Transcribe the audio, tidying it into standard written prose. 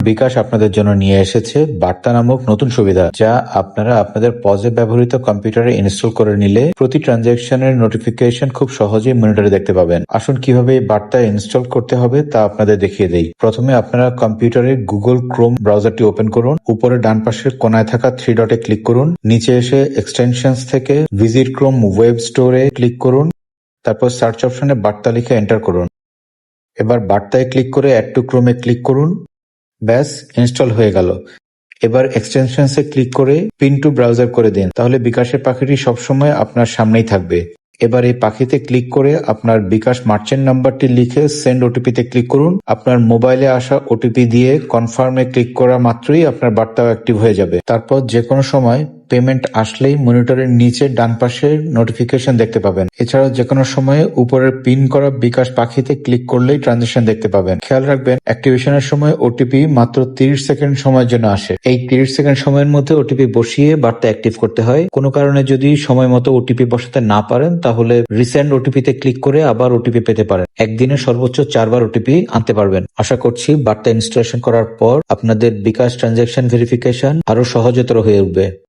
বিকাশ আপনাদের জন্য নিয়ে এসেছে বার্তা নামক নতুন সুবিধা, যা আপনারা আপনাদের পজে ব্যবহৃত কম্পিউটারে ইনস্টল করে নিলে প্রতি ট্রানজ্যাকশনের নোটিফিকেশন খুব সহজেই মনিটরে দেখতে পাবেন। আসুন কিভাবে এই বার্তা ইনস্টল করতে হবে তা আপনাদের দেখিয়ে দেই। প্রথমে আপনারা কম্পিউটারে গুগল ক্রোম ব্রাউজারটি ওপেন করুন। উপরে ডান পাশের কোনায় থাকা 3 ডটে ক্লিক করুন। নিচে এসে এক্সটেনশনস থেকে ভিজিট ক্রোম ওয়েব স্টোরে ক্লিক করুন। তারপর সার্চ অপশনে বার্তা লিখে এন্টার করুন। এবার বার্তায় ক্লিক করে অ্যাড টু ক্রোমে ক্লিক করুন। ব্যাস, ইনস্টল হয়ে গেল। এবার এক্সটেনশনসে ক্লিক করে পিন টু ব্রাউজার করে দিন, তাহলে বিকাশের পাখিটি সবসময় আপনার সামনেই থাকবে। এবার এই পাখিতে ক্লিক করে আপনার বিকাশ মার্চেন্ট নাম্বারটি লিখে সেন্ড ওটিপিতে ক্লিক করুন। আপনার মোবাইলে আসা ওটিপি দিয়ে কনফার্মে ক্লিক করা মাত্রই আপনার বার্তাও অ্যাক্টিভ হয়ে যাবে। তারপর যে কোনো সময় পেমেন্ট আসলেই মনিটরের নিচে ডান পাশে নোটিফিকেশন দেখতে পাবেন। এছাড়াও যে কোনো সময়ে উপরের পিন করা বিকাশ পাখিতে ক্লিক করলেই ট্রানজাকশন দেখতে পাবেন। খেয়াল রাখবেন, অ্যাক্টিভেশনের সময় ওটিপি মাত্র 30 সেকেন্ড সময়ের জন্য আসে। এই 30 সেকেন্ড সময়ের মধ্যে ওটিপি বসিয়ে বার্তা অ্যাক্টিভ করতে হয়। কোনো কারণে যদি সময় মতো ওটিপি বসাতে না পারেন, তাহলে রিসেন্ড ওটিপিতে ক্লিক করে আবার ওটিপি পেতে পারেন। একদিনে সর্বোচ্চ 4 বার ওটিপি আনতে পারবেন। আশা করছি বার্তা ইনস্টলেশন করার পর আপনাদের বিকাশ ট্রানজাকশন ভেরিফিকেশন আরো সহজতর হয়ে উঠবে।